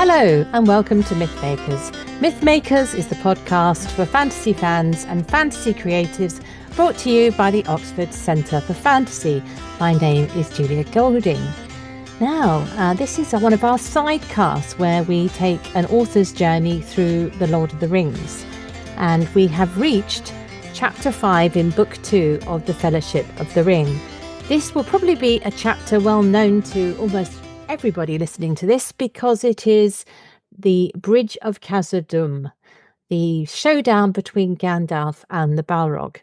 Hello and welcome to Mythmakers. Mythmakers is the podcast for fantasy fans and fantasy creatives, brought to you by the Oxford Centre for Fantasy. My name is Julia Golding. Now, this is one of our sidecasts where we take an author's journey through the Lord of the Rings. And we have reached Chapter 5 in Book 2 of the Fellowship of the Ring. This will probably be a chapter well known to almost everybody listening to this because it is the Bridge of Khazad-dûm, the showdown between Gandalf and the Balrog.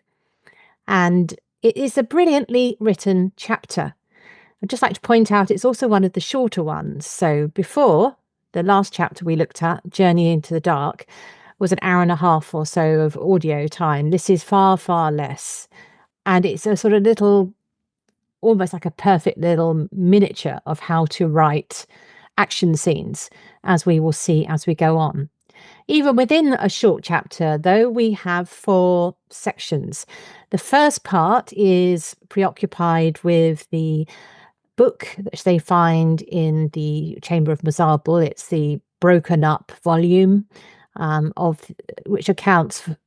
And it is a brilliantly written chapter. I'd just like to point out it's also one of the shorter ones. So before, the last chapter we looked at, Journey into the Dark, was an hour and a half or so of audio time. This is far, far less. And it's a sort of little, almost like a perfect little miniature of how to write action scenes, as we will see as we go on. Even within a short chapter, though, we have 4 sections. The first part is preoccupied with the book that they find in the Chamber of Mazarbul. It's the broken up volume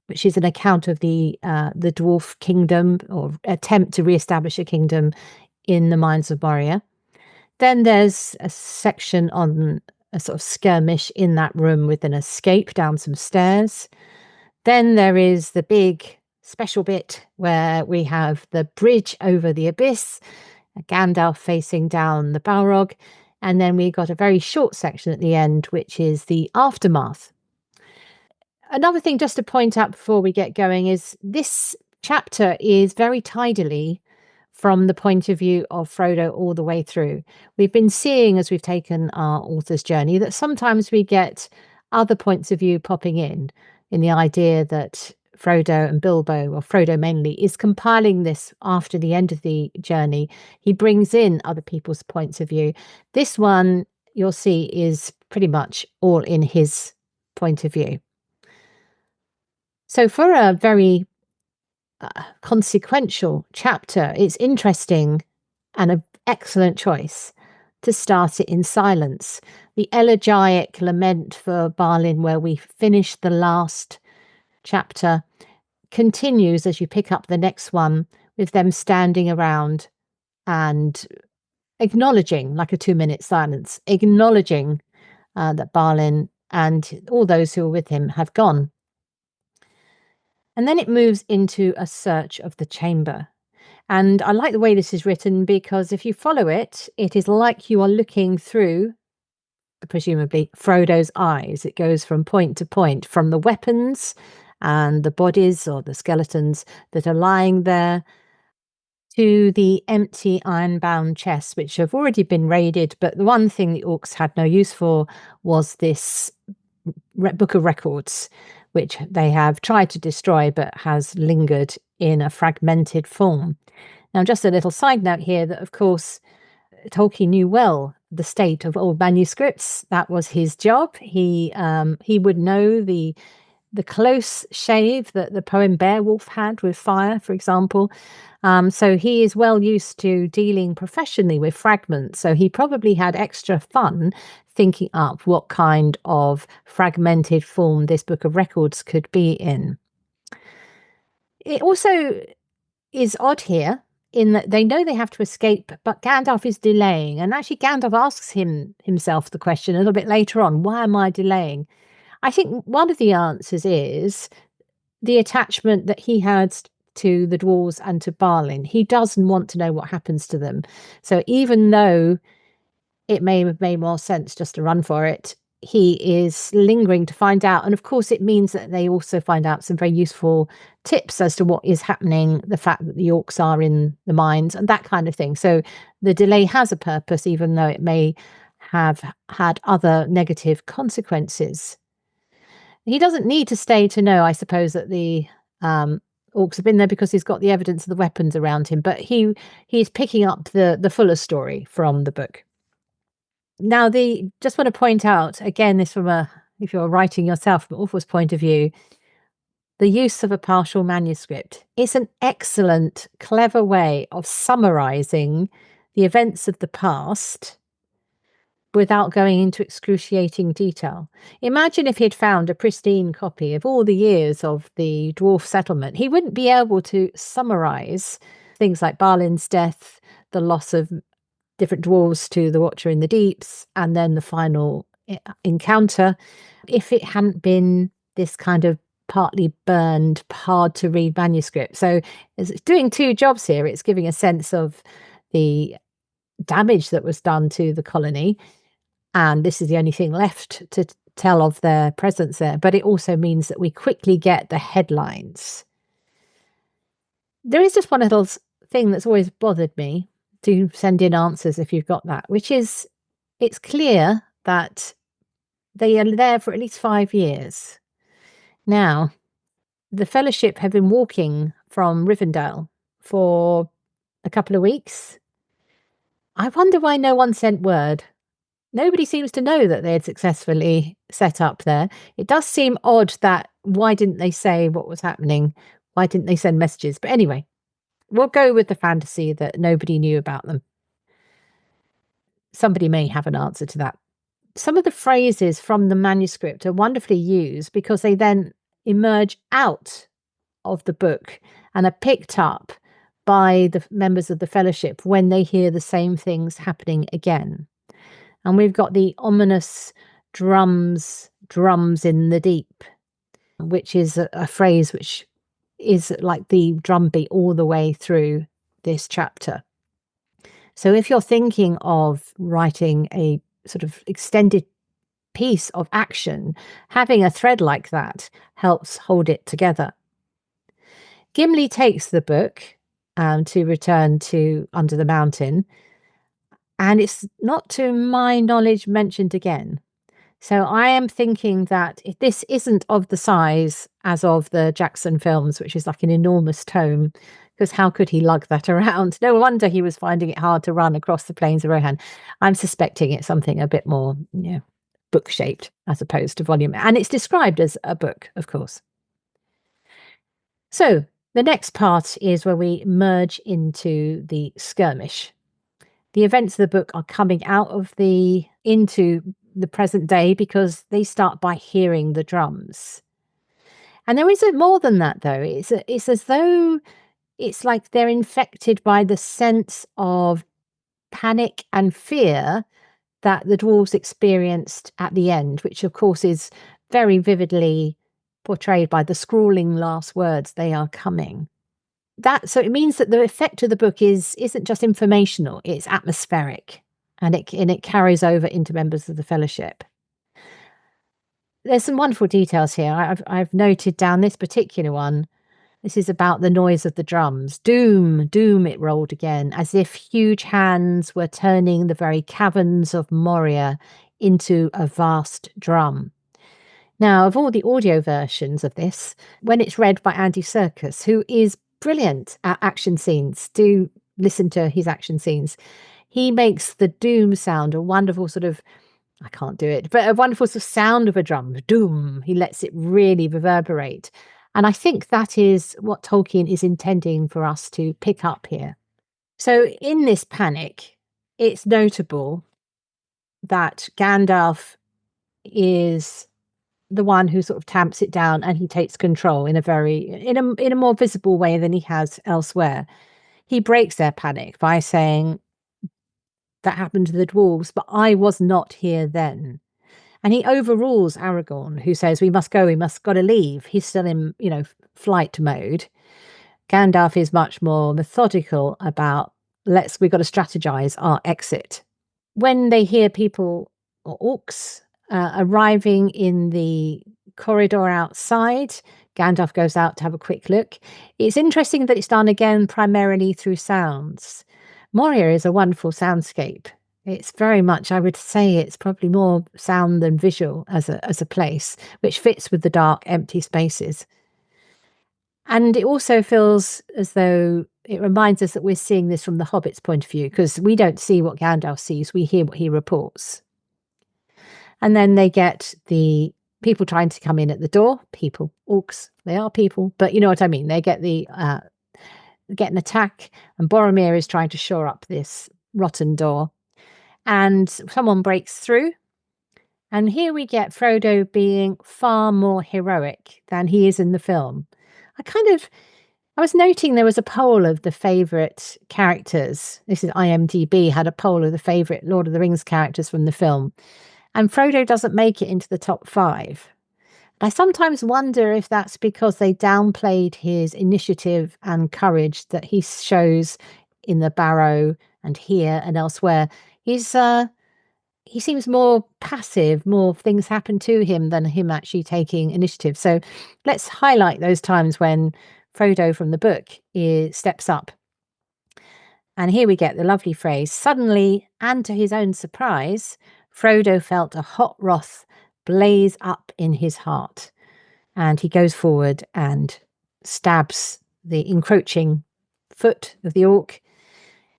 which is an account of the dwarf kingdom, or attempt to re-establish a kingdom in the Mines of Moria. Then there's a section on a sort of skirmish in that room with an escape down some stairs. Then there is the big special bit where we have the bridge over the abyss, Gandalf facing down the Balrog, and then we got a very short section at the end, which is the aftermath. Another thing just to point out before we get going is this chapter is very tidily from the point of view of Frodo all the way through. We've been seeing, as we've taken our author's journey, that sometimes we get other points of view popping in the idea that Frodo and Bilbo, or Frodo mainly, is compiling this after the end of the journey. He brings in other people's points of view. This one, you'll see, is pretty much all in his point of view. So for a very consequential chapter, it's interesting and an excellent choice to start it in silence. The elegiac lament for Balin, where we finish the last chapter, continues as you pick up the next one, with them standing around and acknowledging, like a 2-minute silence, acknowledging that Balin and all those who are with him have gone. And then it moves into a search of the chamber. And I like the way this is written, because if you follow it, it is like you are looking through, presumably, Frodo's eyes. It goes from point to point, from the weapons and the bodies or the skeletons that are lying there, to the empty iron-bound chests, which have already been raided. But the one thing the orcs had no use for was this book of records, which they have tried to destroy but has lingered in a fragmented form. Now, just a little side note here that, of course, Tolkien knew well the state of old manuscripts. That was his job. He would know the close shave that the poem Beowulf had with fire, for example. So he is well used to dealing professionally with fragments. So he probably had extra fun thinking up what kind of fragmented form this book of records could be in. It also is odd here in that they know they have to escape, but Gandalf is delaying. And actually Gandalf asks himself the question a little bit later on, why am I delaying? I think one of the answers is the attachment that he had to the dwarves and to Balin. He doesn't want to know what happens to them. So even though it may have made more sense just to run for it, he is lingering to find out. And of course, it means that they also find out some very useful tips as to what is happening, the fact that the orcs are in the mines and that kind of thing. So the delay has a purpose, even though it may have had other negative consequences. He doesn't need to stay to know, I suppose, that the orcs have been there, because he's got the evidence of the weapons around him. But he's picking up the fuller story from the book. Now, just want to point out, again, this from if you're writing yourself from author's point of view, the use of a partial manuscript is an excellent, clever way of summarizing the events of the past, without going into excruciating detail. Imagine if he'd found a pristine copy of all the years of the dwarf settlement. He wouldn't be able to summarize things like Balin's death, the loss of different dwarves to the Watcher in the Deeps, and then the final encounter, if it hadn't been this kind of partly burned, hard to read manuscript. So it's doing two jobs here. It's giving a sense of the damage that was done to the colony, and this is the only thing left to tell of their presence there. But it also means that we quickly get the headlines. There is just one little thing that's always bothered me. Do send in answers if you've got that, which is it's clear that they are there for at least 5 years. Now, the Fellowship have been walking from Rivendell for a couple of weeks. I wonder why no one sent word. Nobody seems to know that they had successfully set up there. It does seem odd that why didn't they say what was happening? Why didn't they send messages? But anyway, we'll go with the fantasy that nobody knew about them. Somebody may have an answer to that. Some of the phrases from the manuscript are wonderfully used because they then emerge out of the book and are picked up by the members of the Fellowship when they hear the same things happening again. And we've got the ominous drums in the deep, which is a phrase which is like the drum beat all the way through this chapter. So if you're thinking of writing a sort of extended piece of action, having a thread like that helps hold it together. Gimli takes the book to return to Under the Mountain, and it's not, to my knowledge, mentioned again. So I am thinking that if this isn't of the size as of the Jackson films, which is like an enormous tome, because how could he lug that around? No wonder he was finding it hard to run across the plains of Rohan. I'm suspecting it's something a bit more, book-shaped as opposed to volume. And it's described as a book, of course. So the next part is where we merge into the skirmish. The events of the book are coming out of into the present day because they start by hearing the drums. And there isn't more than that, though. It's as though it's like they're infected by the sense of panic and fear that the dwarves experienced at the end, which of course is very vividly portrayed by the scrawling last words, "They are coming." So it means that the effect of the book isn't just informational, it's atmospheric, and it carries over into members of the Fellowship. There's some wonderful details here. I've noted down this particular one. This is about the noise of the drums. Doom, doom, it rolled again, as if huge hands were turning the very caverns of Moria into a vast drum. Now, of all the audio versions of this, when it's read by Andy Serkis, who is brilliant at action scenes, do listen to his action scenes. He makes the doom sound a wonderful sort of, I can't do it, but a wonderful sort of sound of a drum, doom. He lets it really reverberate. And I think that is what Tolkien is intending for us to pick up here. So in this panic, it's notable that Gandalf is the one who sort of tamps it down, and he takes control in a more visible way than he has elsewhere. He breaks their panic by saying, "That happened to the dwarves, but I was not here then." And he overrules Aragorn, who says, "We must go, gotta leave." He's still in, flight mode. Gandalf is much more methodical about, we've got to strategize our exit. When they hear people or orcs arriving in the corridor outside, Gandalf goes out to have a quick look. It's interesting that it's done again primarily through sounds. Moria is a wonderful soundscape. It's very much, I would say, it's probably more sound than visual as a place, which fits with the dark, empty spaces. And it also feels as though it reminds us that we're seeing this from the Hobbit's point of view, because we don't see what Gandalf sees, we hear what he reports. And then they get the people trying to come in at the door. People, orcs, they are people, but you know what I mean. They get get an attack, and Boromir is trying to shore up this rotten door. and someone breaks through. And here we get Frodo being far more heroic than he is in the film. I was noting there was a poll of the favourite characters. This is IMDb, had a poll of the favourite Lord of the Rings characters from the film. And Frodo doesn't make it into the top 5. I sometimes wonder if that's because they downplayed his initiative and courage that he shows in the Barrow and here and elsewhere. He seems more passive, more things happen to him than him actually taking initiative. So let's highlight those times when Frodo from the book steps up. And here we get the lovely phrase, suddenly, and to his own surprise, Frodo felt a hot wrath blaze up in his heart. And he goes forward and stabs the encroaching foot of the orc.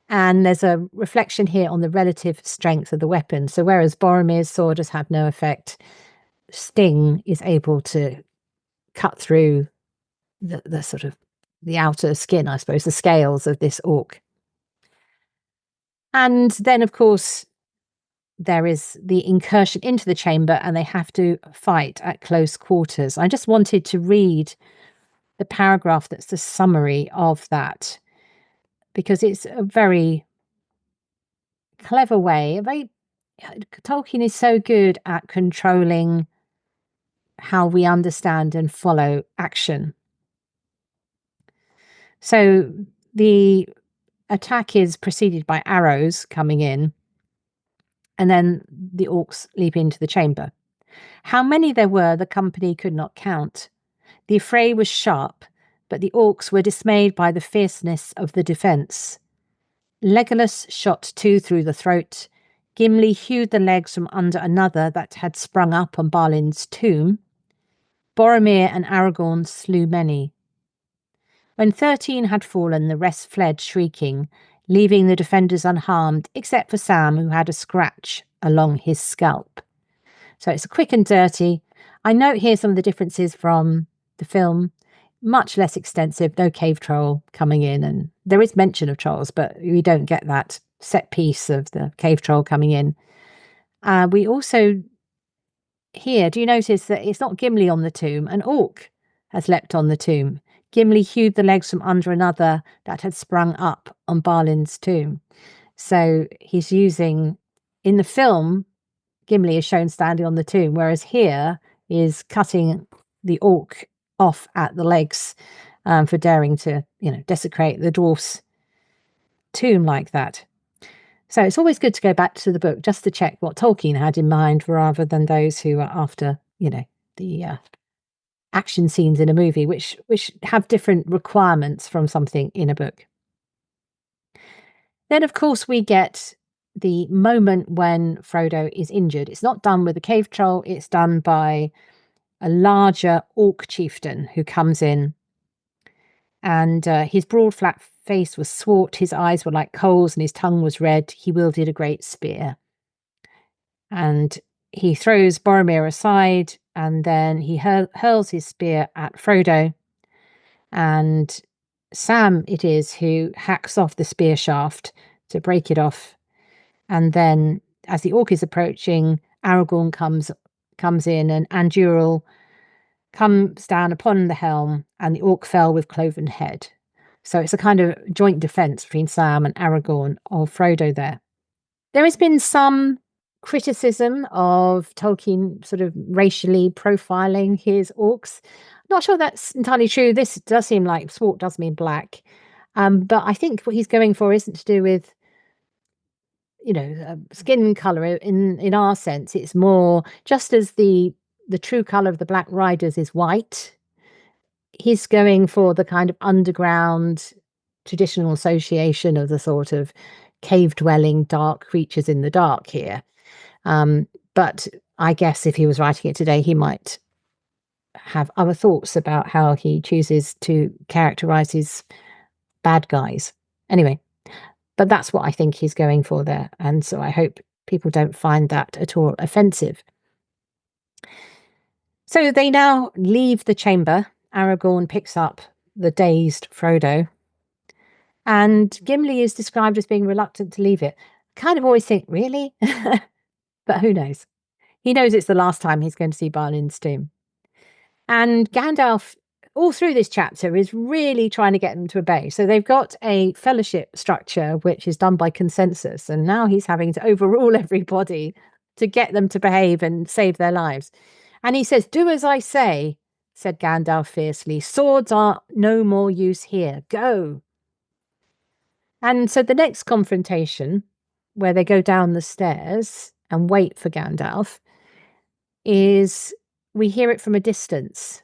And there's a reflection here on the relative strength of the weapon. So whereas Boromir's sword does have no effect, Sting is able to cut through the sort of the outer skin, I suppose, the scales of this orc. And then, of course, there is the incursion into the chamber and they have to fight at close quarters. I just wanted to read the paragraph that's the summary of that because it's a very clever way. Tolkien is so good at controlling how we understand and follow action. So the attack is preceded by arrows coming in, and then the orcs leap into the chamber. How many there were, the company could not count. The affray was sharp, but the orcs were dismayed by the fierceness of the defence. Legolas shot 2 through the throat. Gimli hewed the legs from under another that had sprung up on Balin's tomb. Boromir and Aragorn slew many. When 13 had fallen, the rest fled shrieking, leaving the defenders unharmed, except for Sam, who had a scratch along his scalp. So it's quick and dirty. I note here some of the differences from the film. Much less extensive, no cave troll coming in, and there is mention of trolls, but we don't get that set piece of the cave troll coming in. We also here, do you notice that it's not Gimli on the tomb? An orc has leapt on the tomb. Gimli hewed the legs from under another that had sprung up on Balin's tomb. So he's using, in the film, Gimli is shown standing on the tomb, whereas here is cutting the orc off at the legs for daring to, desecrate the dwarf's tomb like that. So it's always good to go back to the book just to check what Tolkien had in mind rather than those who are after, the action scenes in a movie, which have different requirements from something in a book. Then, of course, we get the moment when Frodo is injured. It's not done with a cave troll. It's done by a larger orc chieftain who comes in, and his broad, flat face was swart, his eyes were like coals, and his tongue was red. He wielded a great spear. And he throws Boromir aside, and then he hurls his spear at Frodo. And Sam it is who hacks off the spear shaft to break it off. And then, as the orc is approaching, Aragorn comes in, and Anduril comes down upon the helm, and the orc fell with cloven head. So it's a kind of joint defence between Sam and Aragorn of Frodo there. There has been some criticism of Tolkien sort of racially profiling his orcs. Not sure that's entirely true. This does seem like swart does mean black. But I think what he's going for isn't to do with, skin colour in our sense. It's more just as the true colour of the Black Riders is white. He's going for the kind of underground traditional association of the sort of cave-dwelling dark creatures in the dark here. But I guess if he was writing it today, he might have other thoughts about how he chooses to characterize his bad guys. Anyway, but that's what I think he's going for there. And so I hope people don't find that at all offensive. So they now leave the chamber. Aragorn picks up the dazed Frodo. And Gimli is described as being reluctant to leave it. kind of always think, really? But who knows? He knows it's the last time he's going to see Balin's tomb. And Gandalf, all through this chapter, is really trying to get them to obey. So they've got a fellowship structure, which is done by consensus. And now he's having to overrule everybody to get them to behave and save their lives. And he says, "Do as I say," said Gandalf fiercely. "Swords are no more use here. Go." And so the next confrontation, where they go down the stairs and wait for Gandalf, is we hear it from a distance.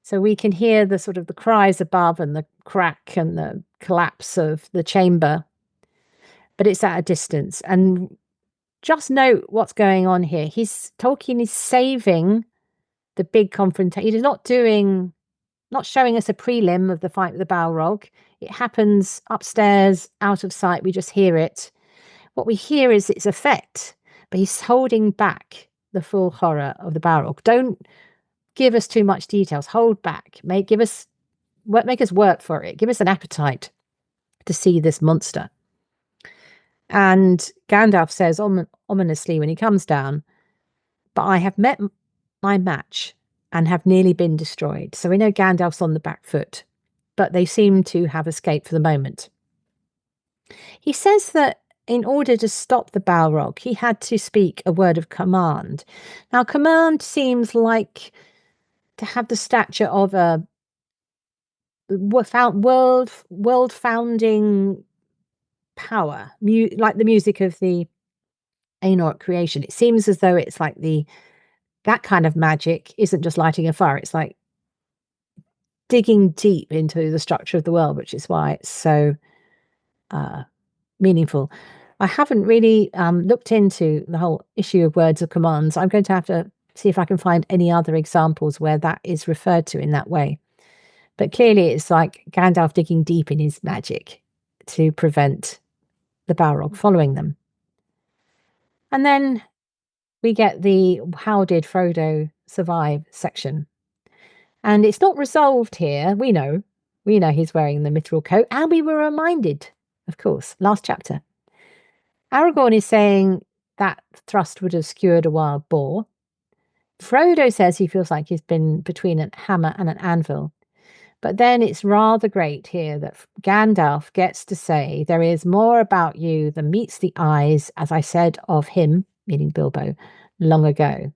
So we can hear the sort of the cries above and the crack and the collapse of the chamber, but it's at a distance. And just note what's going on here. Tolkien is saving the big confrontation. He's not showing us a prelim of the fight with the Balrog. It happens upstairs, out of sight. We just hear it. What we hear is its effect, but he's holding back the full horror of the Balrog. Don't give us too much details. Hold back. Make us work for it. Give us an appetite to see this monster. And Gandalf says ominously when he comes down, "But I have met my match and have nearly been destroyed." So we know Gandalf's on the back foot, but they seem to have escaped for the moment. He says that in order to stop the Balrog, he had to speak a word of command. Now, command seems like to have the stature of a world founding power, like the music of the Aenor creation. It seems as though it's like that kind of magic isn't just lighting a fire. It's like digging deep into the structure of the world, which is why it's so meaningful. I haven't really looked into the whole issue of words of commands. I'm going to have to see if I can find any other examples where that is referred to in that way. But clearly it's like Gandalf digging deep in his magic to prevent the Balrog following them. And then we get the "How did Frodo survive" section. And it's not resolved here. We know he's wearing the mithril coat, and we were reminded, of course, last chapter. Aragorn is saying that thrust would have skewered a wild boar. Frodo says he feels like he's been between a hammer and an anvil. But then it's rather great here that Gandalf gets to say, "There is more about you than meets the eyes, as I said of him," meaning Bilbo, "long ago.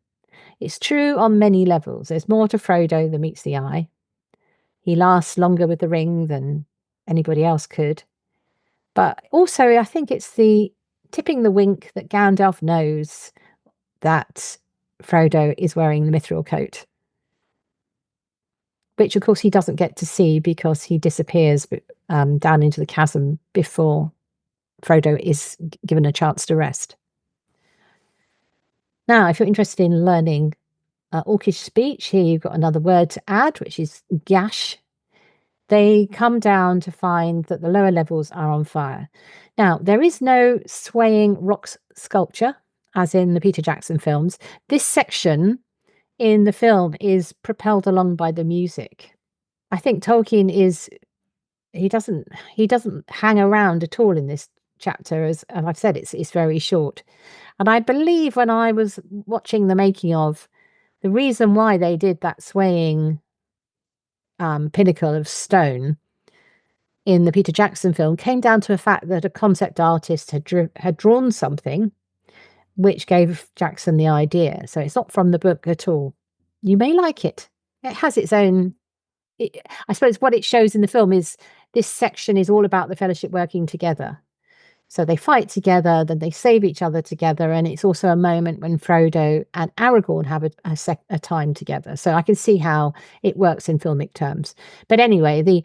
It's true on many levels. There's more to Frodo than meets the eye. He lasts longer with the ring than anybody else could. But also, I think it's the tipping the wink that Gandalf knows that Frodo is wearing the mithril coat, which of course he doesn't get to see because he disappears down into the chasm before Frodo is given a chance to rest. Now, if you're interested in learning Orcish speech, here you've got another word to add, which is gash. They come down to find that the lower levels are on fire. Now, there is no swaying rock sculpture, as in the Peter Jackson films. This section in the film is propelled along by the music. I think Tolkien he doesn't hang around at all in this chapter. As I've said, it's very short. And I believe when I was watching the making of, the reason why they did that swaying pinnacle of stone in the Peter Jackson film came down to the fact that a concept artist had drawn something which gave Jackson the idea. So it's not from the book at all. You may like it. It has its own... I suppose what it shows in the film is this section is all about the Fellowship working together. So they fight together, then they save each other together, and it's also a moment when Frodo and Aragorn have a time together. So I can see how it works in filmic terms. But anyway, the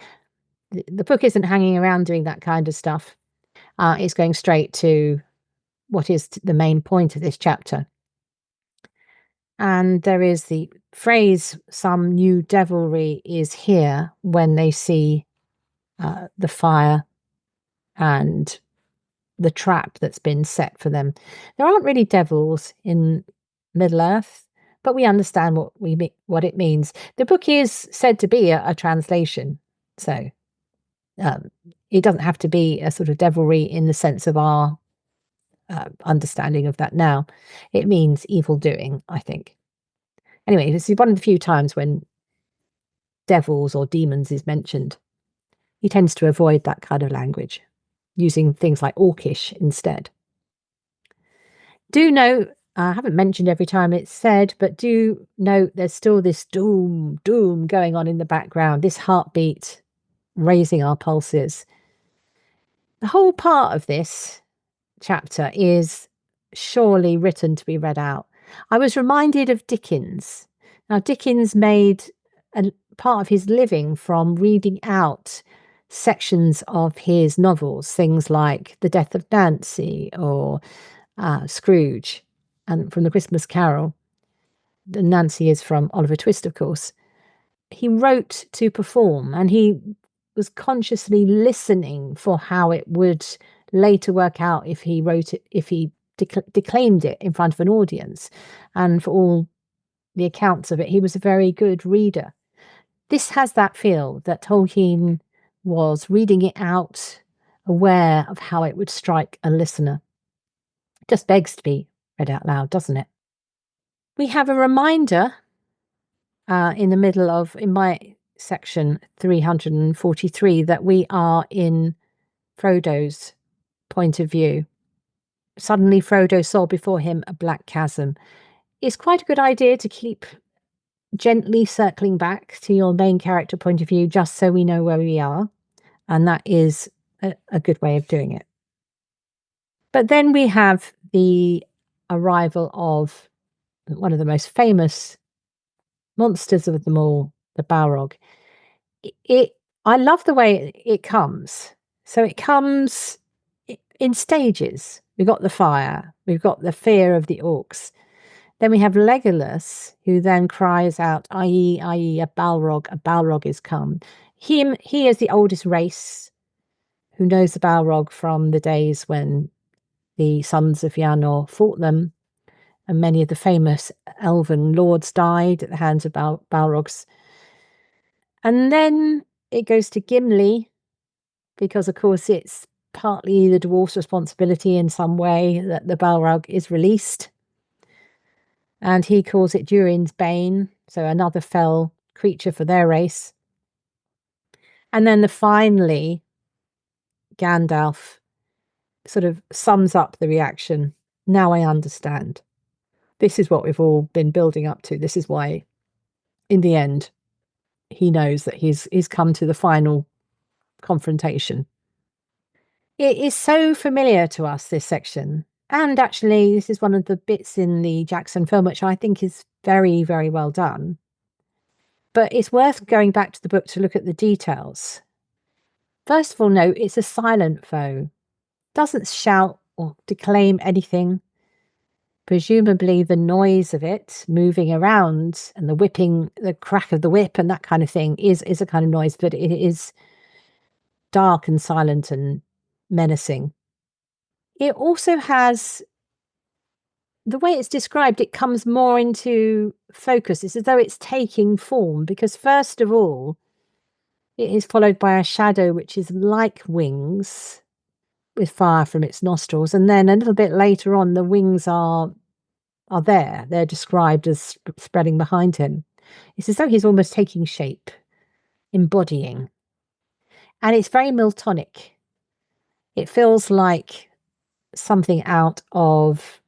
book isn't hanging around doing that kind of stuff. It's going straight to what is the main point of this chapter. And there is the phrase, "Some new devilry is here," when they see the fire and the trap that's been set for them. There aren't really devils in Middle-earth, but we understand what it means. The book is said to be a translation, so it doesn't have to be a sort of devilry in the sense of our understanding of that now. It means evil doing, I think. Anyway, this is one of the few times when devils or demons is mentioned. He tends to avoid that kind of language, using things like orcish instead. Do note, I haven't mentioned every time it's said, but do note there's still this doom, doom going on in the background, this heartbeat raising our pulses. The whole part of this chapter is surely written to be read out. I was reminded of Dickens. Now, Dickens made a part of his living from reading out sections of his novels, things like The Death of Nancy or Scrooge, and from The Christmas Carol. The Nancy is from Oliver Twist, of course. He wrote to perform, and he was consciously listening for how it would later work out if he wrote it, if he declaimed it in front of an audience. And for all the accounts of it, he was a very good reader. This has that feel that Tolkien was reading it out, aware of how it would strike a listener. It just begs to be read out loud, doesn't it? We have a reminder in the middle of, in my section 343, that we are in Frodo's point of view. Suddenly Frodo saw before him a black chasm. It's quite a good idea to keep gently circling back to your main character point of view, just so we know where we are. And that is a good way of doing it. But then we have the arrival of one of the most famous monsters of them all, the Balrog. I love the way it comes. So it comes in stages. We've got the fire, we've got the fear of the orcs. Then we have Legolas, who then cries out, "Aye, aye, a Balrog is come." He is the oldest race who knows the Balrog from the days when the sons of Yannor fought them, and many of the famous elven lords died at the hands of Balrogs. And then it goes to Gimli, because of course it's partly the dwarf's responsibility in some way that the Balrog is released. And he calls it Durin's Bane, so another fell creature for their race. And then finally, Gandalf sort of sums up the reaction. Now I understand. This is what we've all been building up to. This is why, in the end, he knows that he's come to the final confrontation. It is so familiar to us, this section. And actually, this is one of the bits in the Jackson film which I think is very, very well done. But it's worth going back to the book to look at the details. First of all, note it's a silent foe. Doesn't shout or declaim anything. Presumably the noise of it moving around and the whipping, the crack of the whip and that kind of thing is a kind of noise, but it is dark and silent and menacing. It also has, the way it's described, it comes more into focus. It's as though it's taking form, because first of all, it is followed by a shadow which is like wings with fire from its nostrils. And then a little bit later on, the wings are there. They're described as spreading behind him. It's as though he's almost taking shape, embodying. And it's very Miltonic. It feels like something out of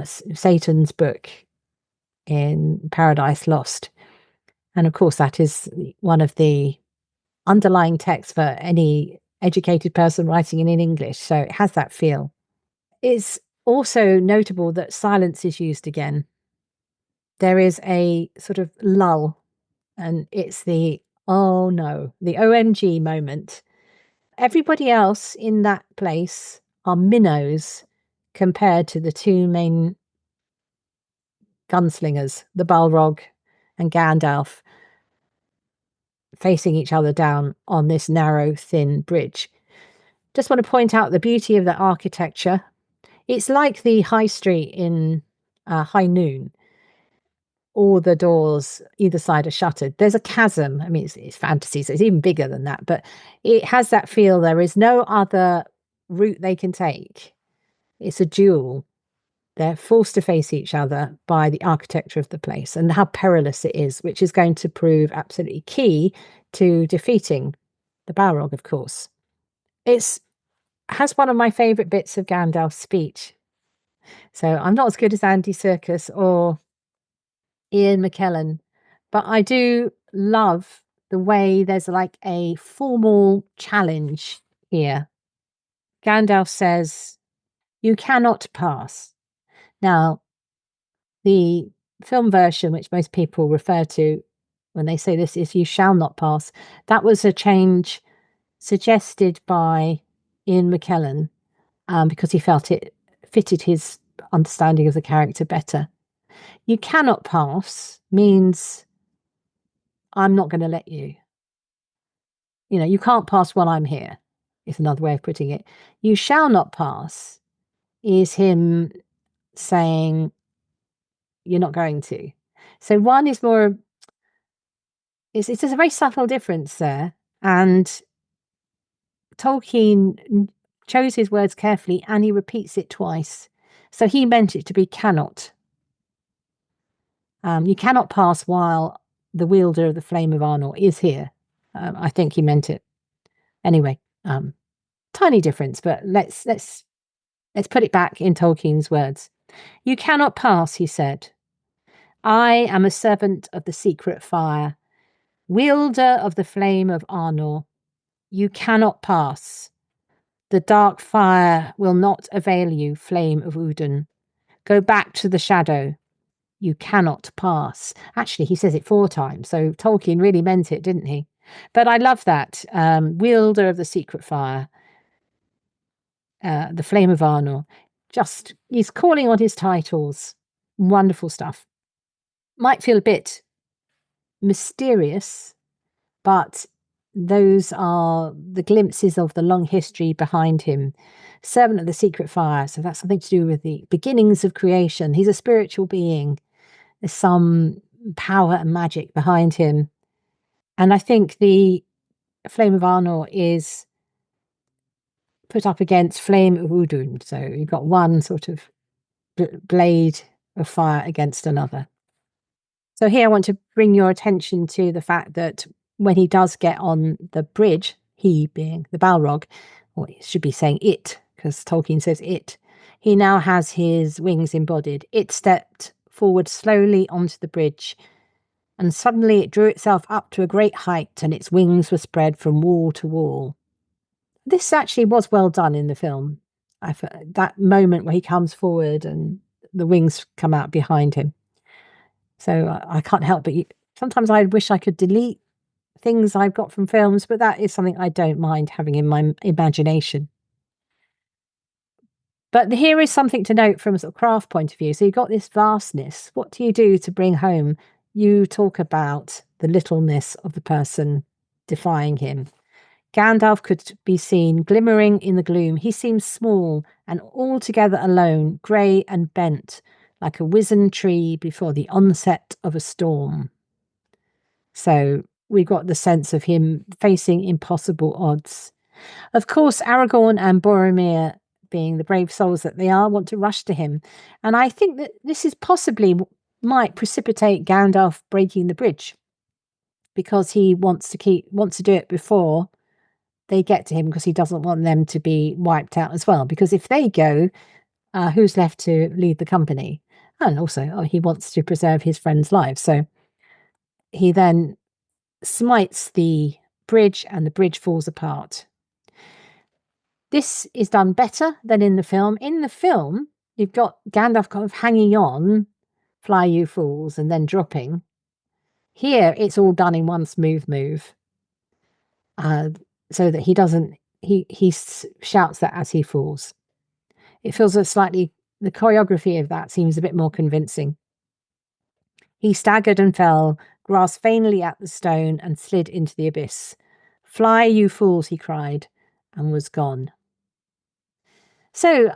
Satan's book in Paradise Lost. And of course, that is one of the underlying texts for any educated person writing in English. So it has that feel. It's also notable that silence is used again. There is a sort of lull, and it's the, oh no, the OMG moment. Everybody else in that place are minnows compared to the two main gunslingers, the Balrog and Gandalf, facing each other down on this narrow, thin bridge. Just want to point out the beauty of the architecture. It's like the high street in High Noon. All the doors either side are shuttered. There's a chasm. I mean, it's fantasy, so it's even bigger than that, but it has that feel. There is no other route they can take. It's a duel. They're forced to face each other by the architecture of the place and how perilous it is, which is going to prove absolutely key to defeating the Balrog, of course. It's has one of my favourite bits of Gandalf's speech. So I'm not as good as Andy Serkis or Ian McKellen, but I do love the way there's like a formal challenge here. Gandalf says, "You cannot pass." Now, the film version, which most people refer to when they say this, is "You shall not pass." That was a change suggested by Ian McKellen because he felt it fitted his understanding of the character better. "You cannot pass" means I'm not going to let you. You know, you can't pass while I'm here, is another way of putting it. "You shall not pass" is him saying you're not going to. So one is more, it's a very subtle difference there. And Tolkien chose his words carefully and he repeats it twice. So he meant it to be cannot. You cannot pass while the wielder of the Flame of Arnor is here. I think he meant it. Anyway, tiny difference, but let's put it back in Tolkien's words. "You cannot pass," he said. "I am a servant of the secret fire, wielder of the Flame of Arnor. You cannot pass. The dark fire will not avail you, Flame of Udun. Go back to the shadow. You cannot pass." Actually, he says it 4 times, so Tolkien really meant it, didn't he? But I love that. Wielder of the secret fire, the Flame of Arnor. Just, he's calling on his titles. Wonderful stuff. Might feel a bit mysterious, but those are the glimpses of the long history behind him. Servant of the secret fire, so that's something to do with the beginnings of creation. He's a spiritual being. There's some power and magic behind him. And I think the Flame of Arnor is put up against Flame of Udun. So you've got one sort of blade of fire against another. So here I want to bring your attention to the fact that when he does get on the bridge, he being the Balrog, or it should be saying it, because Tolkien says it, he now has his wings embodied. It stepped forward slowly onto the bridge, and suddenly it drew itself up to a great height, and its wings were spread from wall to wall. This actually was well done in the film. That moment where he comes forward and the wings come out behind him. So I can't help but sometimes I wish I could delete things I've got from films, but that is something I don't mind having in my imagination. But here is something to note from a sort of craft point of view. So you've got this vastness. What do you do to bring home? You talk about the littleness of the person defying him. Gandalf could be seen glimmering in the gloom. He seems small and altogether alone, grey and bent, like a wizened tree before the onset of a storm. So we got the sense of him facing impossible odds. Of course, Aragorn and Boromir, being the brave souls that they are, want to rush to him. And I think that this is possibly might precipitate Gandalf breaking the bridge, because he wants to do it before they get to him, because he doesn't want them to be wiped out as well. Because if they go, who's left to lead the company? And also, he wants to preserve his friends' lives. So he then smites the bridge and the bridge falls apart. This is done better than in the film. In the film, you've got Gandalf kind of hanging on, "Fly, you fools," and then dropping. Here, it's all done in one smooth move. So that he doesn't, he shouts that as he falls. It feels the choreography of that seems a bit more convincing. He staggered and fell, grasped vainly at the stone, and slid into the abyss. "Fly, you fools," he cried, and was gone. So,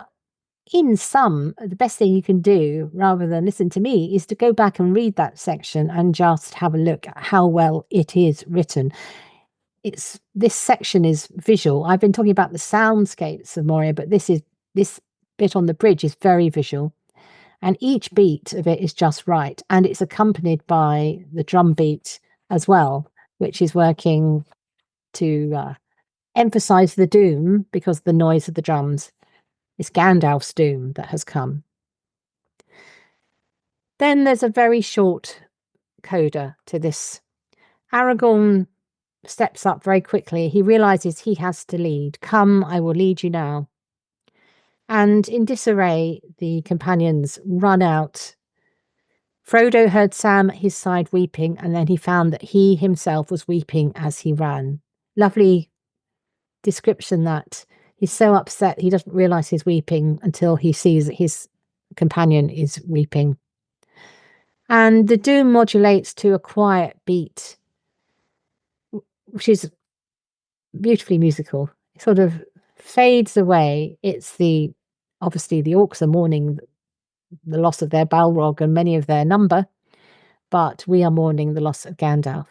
in sum, the best thing you can do, rather than listen to me, is to go back and read that section and just have a look at how well it is written. this section is visual. I've been talking about the soundscapes of Moria, but this bit on the bridge is very visual. And each beat of it is just right. And it's accompanied by the drum beat as well, which is working to emphasize the doom because of the noise of the drums. It's Gandalf's doom that has come. Then there's a very short coda to this. Aragorn steps up very quickly. He realizes he has to lead. Come, I will lead you now. And in disarray, the companions run out. Frodo heard Sam at his side weeping, and then he found that he himself was weeping as he ran. Lovely description that he's so upset he doesn't realize he's weeping until he sees that his companion is weeping. And the doom modulates to a quiet beat, which is beautifully musical. It sort of fades away. It's obviously the orcs are mourning the loss of their Balrog and many of their number, but we are mourning the loss of Gandalf.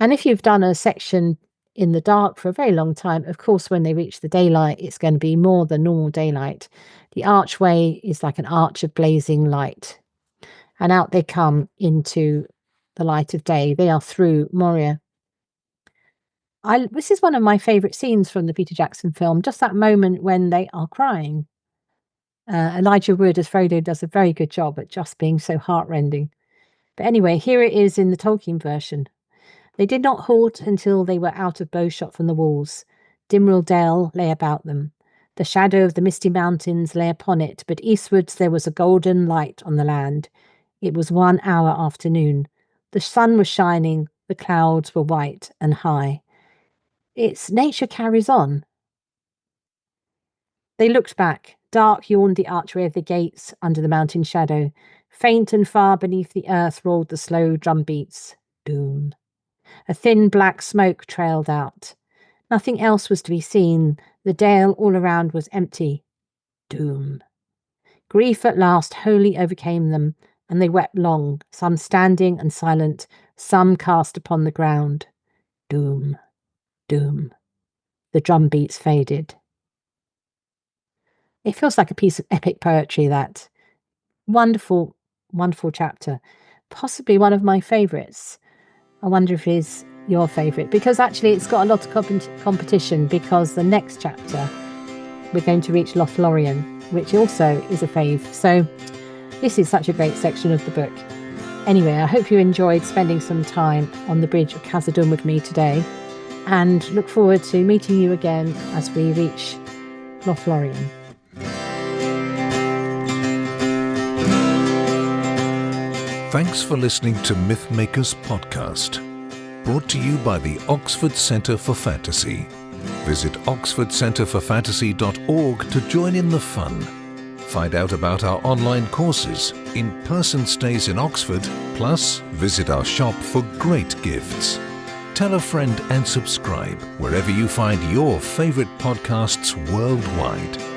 And if you've done a section in the dark for a very long time, of course, when they reach the daylight, it's going to be more than normal daylight. The archway is like an arch of blazing light. And out they come into the light of day. They are through Moria. This is one of my favourite scenes from the Peter Jackson film, just that moment when they are crying. Elijah Wood as Frodo does a very good job at just being so heartrending. But anyway, here it is in the Tolkien version. They did not halt until they were out of bowshot from the walls. Dimrill Dale lay about them. The shadow of the misty mountains lay upon it, but eastwards there was a golden light on the land. It was 1 hour after noon. The sun was shining, the clouds were white and high. It's nature carries on. They looked back. Dark yawned the archway of the gates under the mountain shadow. Faint and far beneath the earth rolled the slow drum beats. Doom. A thin black smoke trailed out. Nothing else was to be seen. The dale all around was empty. Doom. Grief at last wholly overcame them, and they wept long, some standing and silent, some cast upon the ground. Doom. Doom. The drum beats faded. It feels like a piece of epic poetry, that. Wonderful, wonderful chapter. Possibly one of my favourites. I wonder if it's your favourite, because actually it's got a lot of competition, because the next chapter we're going to reach Lothlorien, which also is a fave. So this is such a great section of the book. Anyway, I hope you enjoyed spending some time on the bridge of Khazad-dûm with me today, and look forward to meeting you again as we reach Lothlorien. Thanks for listening to Mythmakers Podcast, brought to you by the Oxford Centre for Fantasy. Visit oxfordcenterforfantasy.org to join in the fun. Find out about our online courses, in-person stays in Oxford, plus visit our shop for great gifts. Tell a friend and subscribe wherever you find your favourite podcasts worldwide.